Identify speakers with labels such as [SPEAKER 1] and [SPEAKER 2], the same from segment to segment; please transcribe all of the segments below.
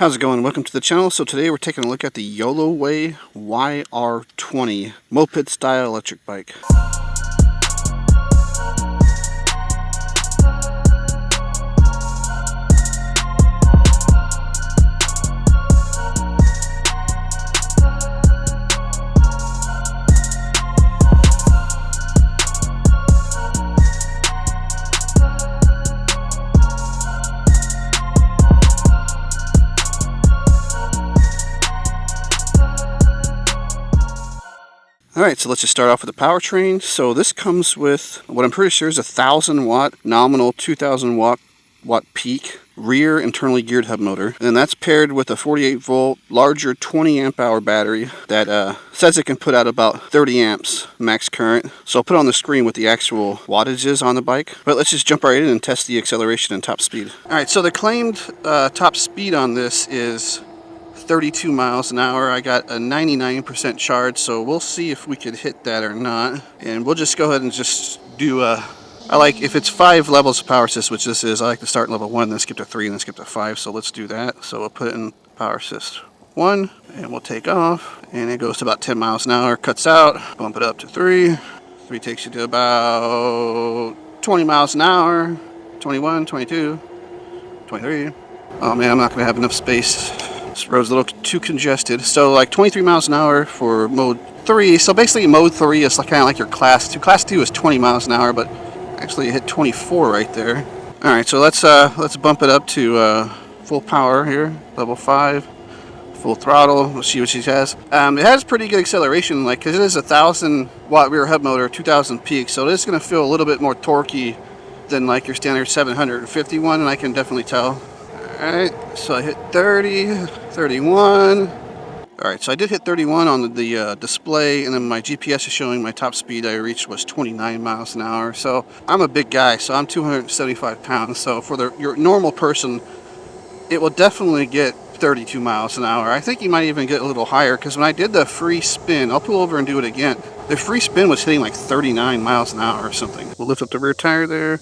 [SPEAKER 1] How's it going? Welcome to the channel. So today we're taking a look at the YoloWay YR20 moped-style electric bike. Alright, so let's just start off with the powertrain. So this comes with what I'm pretty sure is a 1000 watt nominal 2000 watt peak rear internally geared hub motor, and that's paired with a 48 volt larger 20 amp hour battery that says it can put out about 30 amps max current. So I'll put on the screen what the actual wattages on the bike, but let's just jump right in and test the acceleration and top speed. Alright, so the claimed top speed on this is 32 miles an hour. I got a 99% charge, so we'll see if we could hit that or not. And we'll just go ahead and just do I like, if it's 5 levels of power assist, which this is, I like to start in level 1, then skip to 3, and then skip to 5. So let's do that. So we'll put it in power assist 1, and we'll take off, and it goes to about 10 miles an hour, cuts out, bump it up to 3. 3 takes you to about 20 miles an hour, 21, 22, 23. Oh man, I'm not gonna have enough space. This road's a little too congested. So like 23 miles an hour for mode 3. So basically mode 3 is kind of like your class 2. Class 2 is 20 miles an hour, but actually it hit 24 right there. All right, so let's bump it up to full power here, level 5, full throttle. We'll see what she has. It has pretty good acceleration, like, because it is a 1000 watt rear hub motor, 2000 peak, so it is going to feel a little bit more torquey than like your standard 751, and I can definitely tell. Alright, so I hit 30, 31. Alright, so I did hit 31 on the display, and then my GPS is showing my top speed I reached was 29 miles an hour. So I'm a big guy, so I'm 275 pounds. So for your normal person, it will definitely get 32 miles an hour. I think you might even get a little higher, because when I did the free spin, I'll pull over and do it again. The free spin was hitting like 39 miles an hour or something. We'll lift up the rear tire there.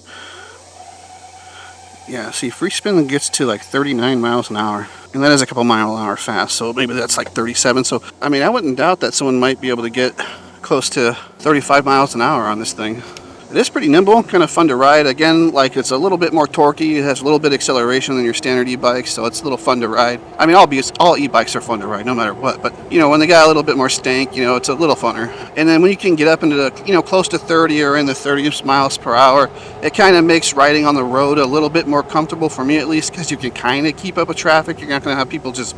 [SPEAKER 1] Yeah, see, free spin gets to like 39 miles an hour, and that is a couple mile an hour fast, so maybe that's like 37. So, I mean, I wouldn't doubt that someone might be able to get close to 35 miles an hour on this thing. It is pretty nimble, kind of fun to ride. Again, like, it's a little bit more torquey. It has a little bit of acceleration than your standard e-bikes, so it's a little fun to ride. I mean, all e-bikes are fun to ride, no matter what. But, you know, when they got a little bit more stank, you know, it's a little funner. And then when you can get up into the, you know, close to 30 or in the 30 miles per hour, it kind of makes riding on the road a little bit more comfortable, for me at least, because you can kind of keep up with traffic. You're not going to have people just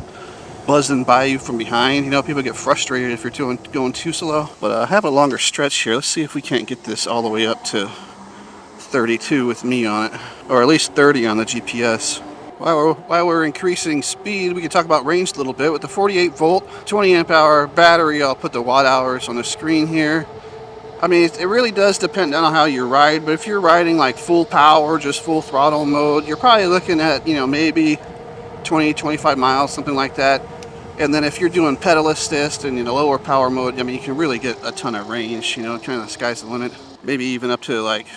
[SPEAKER 1] buzzing by you from behind. You know, people get frustrated if you're going too slow. But I have a longer stretch here. Let's see if we can't get this all the way up to 32 with me on it, or at least 30 on the GPS. While we're increasing speed, we can talk about range a little bit. With the 48 volt 20 amp hour battery, I'll put the watt hours on the screen here. I mean, it really does depend on how you ride, but if you're riding like full power, just full throttle mode, you're probably looking at, you know, maybe 20-25 miles, something like that. And then if you're doing pedal assist and in a lower power mode, I mean, you can really get a ton of range, you know, kind of the sky's the limit. Maybe even up to like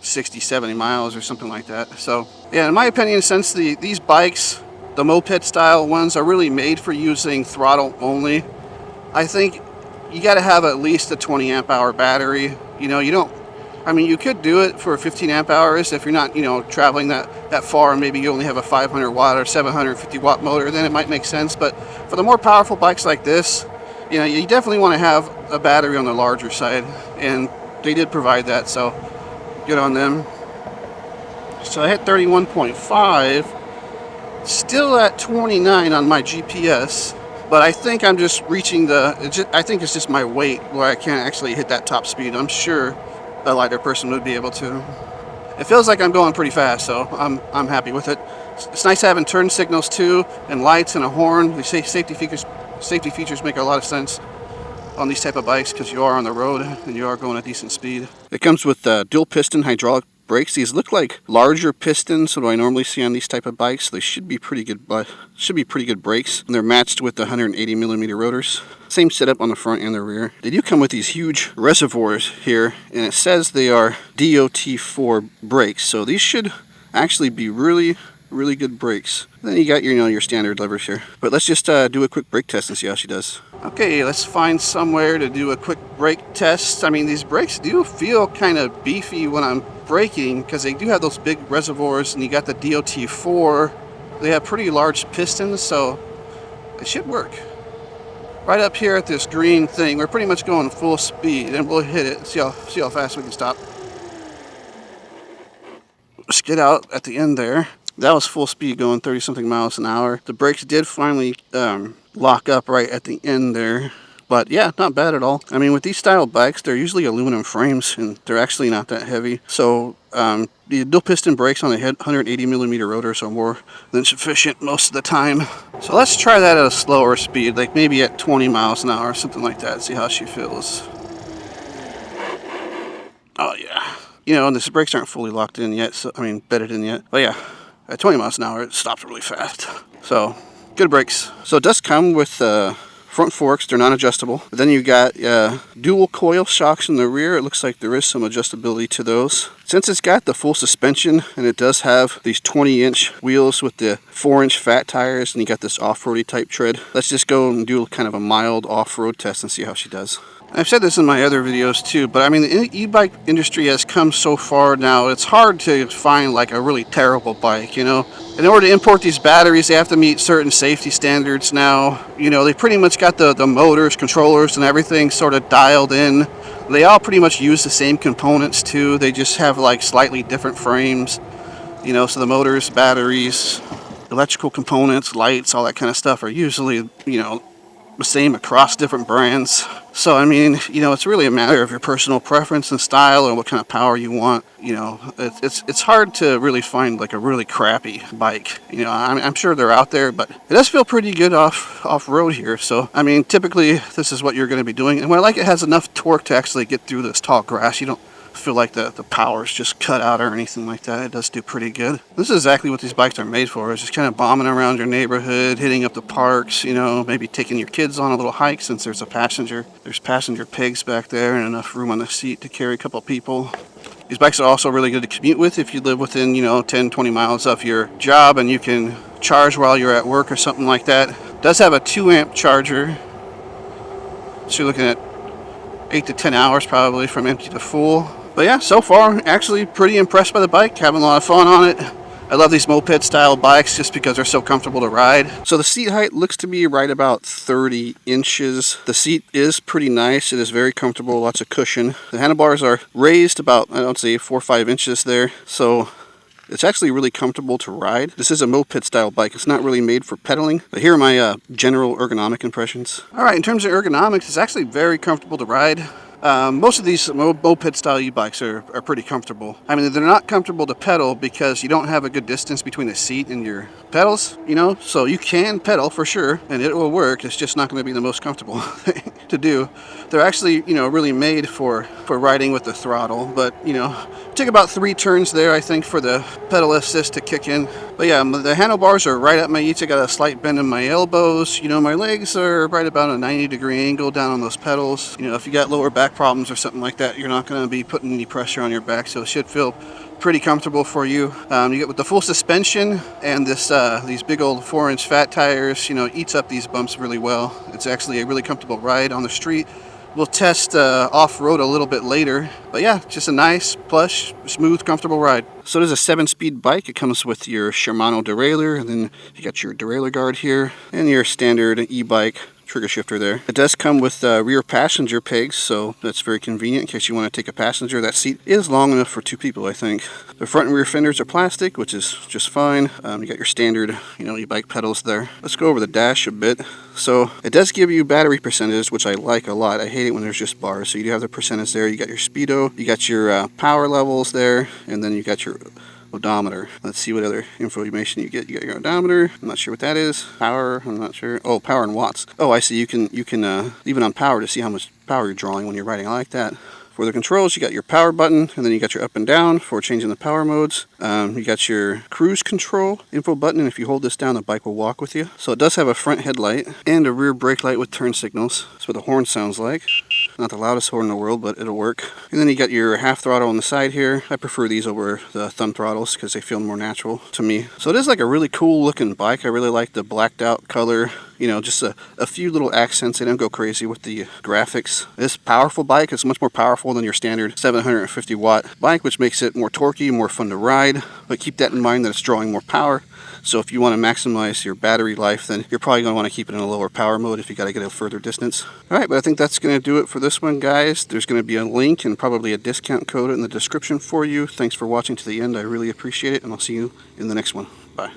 [SPEAKER 1] 60-70 miles or something like that. So yeah, in my opinion, since these bikes, the moped style ones, are really made for using throttle only, I think you got to have at least a 20 amp hour battery. You know, you could do it for 15 amp hours if you're not, you know, traveling that far, and maybe you only have a 500 watt or 750 watt motor, then it might make sense. But for the more powerful bikes like this, you know, you definitely want to have a battery on the larger side, and they did provide that, so good on them. So I hit 31.5, still at 29 on my GPS, but I think I'm just reaching I think it's just my weight where I can't actually hit that top speed. I'm sure a lighter person would be able to. It feels like I'm going pretty fast, so I'm happy with it. It's nice having turn signals too, and lights and a horn. The safety features make a lot of sense on these type of bikes, because you are on the road and you are going at decent speed. It comes with dual piston hydraulic brakes. These look like larger pistons than what I normally see on these type of bikes. So they should be pretty good brakes, and they're matched with the 180 millimeter rotors. Same setup on the front and the rear. They do come with these huge reservoirs here, and it says they are DOT4 brakes, so these should actually be really really good brakes. Then you got your, your standard levers here. But let's just do a quick brake test and see how she does. Okay, let's find somewhere to do a quick brake test. I mean, these brakes do feel kind of beefy when I'm braking because they do have those big reservoirs, and you got the DOT4. They have pretty large pistons, so it should work. Right up here at this green thing, we're pretty much going full speed, and we'll hit it. See how fast we can stop. Skid out at the end there. That was full speed going 30 something miles an hour. The brakes did finally lock up right at the end there. But yeah, not bad at all. I mean, with these style bikes, they're usually aluminum frames and they're actually not that heavy. So the dual piston brakes on the 180 millimeter rotors are more than sufficient most of the time. So let's try that at a slower speed, like maybe at 20 miles an hour, something like that. See how she feels. Oh yeah. You know, and the brakes aren't fully locked in yet, so I mean, bedded in yet. But yeah, at 20 miles an hour, it stops really fast. So, good brakes. So it does come with front forks. They're non-adjustable. But then you got dual coil shocks in the rear. It looks like there is some adjustability to those. Since it's got the full suspension, and it does have these 20-inch wheels with the 4-inch fat tires, and you got this off-roady type tread, let's just go and do kind of a mild off-road test and see how she does. I've said this in my other videos too, but I mean, the e-bike industry has come so far now, it's hard to find like a really terrible bike, you know. In order to import these batteries, they have to meet certain safety standards now. You know, they pretty much got the motors, controllers, and everything sort of dialed in. They all pretty much use the same components too, they just have like slightly different frames. You know, so the motors, batteries, electrical components, lights, all that kind of stuff are usually, you know, the same across different brands. So I mean, you know, it's really a matter of your personal preference and style and what kind of power you want. You know, it's hard to really find like a really crappy bike. You know, I'm sure they're out there, but it does feel pretty good off road here. So I mean, typically this is what you're going to be doing, and what I like, it has enough torque to actually get through this tall grass. You don't feel like the power's just cut out or anything like that. It does do pretty good. This is exactly what these bikes are made for, is just kind of bombing around your neighborhood, hitting up the parks, you know, maybe taking your kids on a little hike since there's passenger pigs back there and enough room on the seat to carry a couple people. These bikes are also really good to commute with if you live within, you know, 10-20 miles of your job and you can charge while you're at work or something like that. It does have a 2-amp charger, so you're looking at 8 to 10 hours probably from empty to full. But yeah, so far, actually pretty impressed by the bike, having a lot of fun on it. I love these moped-style bikes just because they're so comfortable to ride. So the seat height looks to be right about 30 inches. The seat is pretty nice. It is very comfortable, lots of cushion. The handlebars are raised about, I don't say, 4 or 5 inches there. So it's actually really comfortable to ride. This is a moped-style bike. It's not really made for pedaling, but here are my general ergonomic impressions. All right, in terms of ergonomics, it's actually very comfortable to ride. Most of these moped-style e-bikes are pretty comfortable. I mean, they're not comfortable to pedal because you don't have a good distance between the seat and your pedals, you know? So you can pedal for sure, and it will work. It's just not going to be the most comfortable thing to do. They're actually, you know, really made for riding with the throttle, but, you know, take about 3 turns there, I think, for the pedal assist to kick in. But yeah, the handlebars are right at my eats. I got a slight bend in my elbows. You know, my legs are right about a 90-degree angle down on those pedals. You know, if you got lower back problems or something like that, you're not going to be putting any pressure on your back, so it should feel pretty comfortable for you. You get with the full suspension and this these big old 4-inch fat tires, you know, eats up these bumps really well. It's actually a really comfortable ride on the street. We'll test off-road a little bit later, but yeah, just a nice, plush, smooth, comfortable ride. So there's a 7-speed bike. It comes with your Shimano derailleur, and then you got your derailleur guard here, and your standard e-bike trigger shifter there. It does come with rear passenger pegs, so that's very convenient in case you want to take a passenger. That seat is long enough for 2 people, I think. The front and rear fenders are plastic, which is just fine. You got your standard, you know, e-bike pedals there. Let's go over the dash a bit. So it does give you battery percentages, which I like a lot. I hate it when there's just bars. So you do have the percentage there. You got your speedo, you got your power levels there, and then you got your odometer. Let's see what other information you get. You got your odometer. I'm not sure what that is. Power, I'm not sure. Oh, power in watts. Oh, I see. You can even on power to see how much power you're drawing when you're riding. I like that. For the controls, you got your power button, and then you got your up and down for changing the power modes. You got your cruise control info button, and if you hold this down, the bike will walk with you. So it does have a front headlight and a rear brake light with turn signals. That's what the horn sounds like. Not the loudest horn in the world, but it'll work. And then you got your half throttle on the side here. I prefer these over the thumb throttles because they feel more natural to me. So it is like a really cool looking bike. I really like the blacked out color. You know, just a few little accents. They don't go crazy with the graphics. This powerful bike is much more powerful than your standard 750 watt bike, which makes it more torquey, more fun to ride. But keep that in mind that it's drawing more power. So if you want to maximize your battery life, then you're probably going to want to keep it in a lower power mode if you got to get a further distance. All right, but I think that's going to do it for this one, guys. There's going to be a link and probably a discount code in the description for you. Thanks for watching to the end. I really appreciate it, and I'll see you in the next one. Bye.